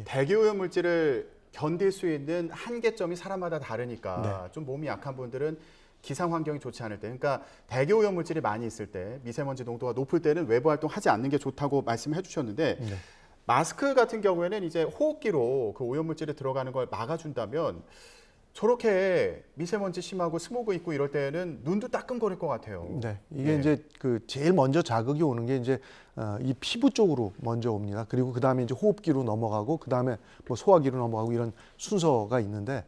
대기오염 물질을 견딜 수 있는 한계점이 사람마다 다르니까 좀 몸이 약한 분들은 기상 환경이 좋지 않을 때, 그러니까 대기오염 물질이 많이 있을 때, 미세먼지 농도가 높을 때는 외부 활동하지 않는 게 좋다고 말씀해 주셨는데 마스크 같은 경우에는 이제 호흡기로 그 오염 물질이 들어가는 걸 막아준다면 저렇게 미세먼지 심하고 스모그 있고 이럴 때는 눈도 따끔거릴 것 같아요. 네, 이게 이제 그 제일 먼저 자극이 오는 게 이제 이 피부 쪽으로 먼저 옵니다. 그리고 그 다음에 이제 호흡기로 넘어가고 그 다음에 뭐 소화기로 넘어가고 이런 순서가 있는데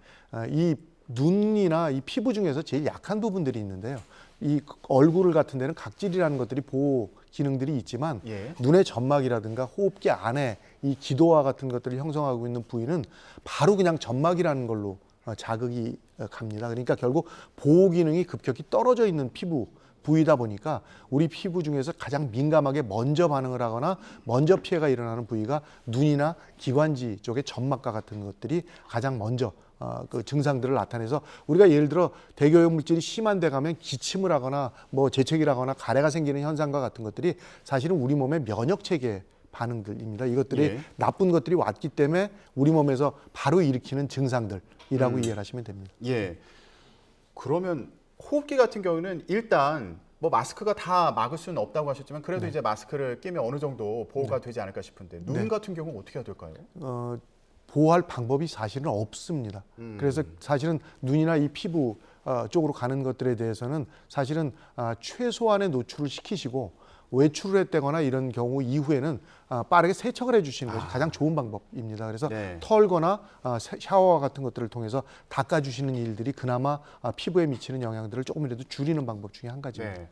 이 눈이나 이 피부 중에서 제일 약한 부분들이 있는데요. 이 얼굴 같은 데는 각질이라는 것들이 보호 기능들이 있지만 눈의 점막이라든가 호흡기 안에 이 기도화 같은 것들을 형성하고 있는 부위는 바로 그냥 점막이라는 걸로 자극이 갑니다. 그러니까 결국 보호 기능이 급격히 떨어져 있는 피부 부위다 보니까 우리 피부 중에서 가장 민감하게 먼저 반응을 하거나 먼저 피해가 일어나는 부위가 눈이나 기관지 쪽의 점막과 같은 것들이 가장 먼저 그 증상들을 나타내서 우리가 예를 들어 대기오염 물질이 심한 데 가면 기침을 하거나 뭐 재채기를 하거나 가래가 생기는 현상과 같은 것들이 사실은 우리 몸의 면역 체계 반응들입니다. 이것들이 나쁜 것들이 왔기 때문에 우리 몸에서 바로 일으키는 증상들이라고 이해를 하시면 됩니다. 예. 그러면 호흡기 같은 경우는 일단 뭐 마스크가 다 막을 수는 없다고 하셨지만 그래도 이제 마스크를 끼면 어느 정도 보호가 되지 않을까 싶은데 눈 같은 경우는 어떻게 해야 될까요? 보호할 방법이 사실은 없습니다. 그래서 사실은 눈이나 이 피부 쪽으로 가는 것들에 대해서는 사실은 최소한의 노출을 시키시고 외출을 했다거나 이런 경우 이후에는 빠르게 세척을 해주시는 것이 가장 좋은 방법입니다. 그래서 털거나 샤워 같은 것들을 통해서 닦아주시는 일들이 그나마 피부에 미치는 영향들을 조금이라도 줄이는 방법 중에 한 가지입니다.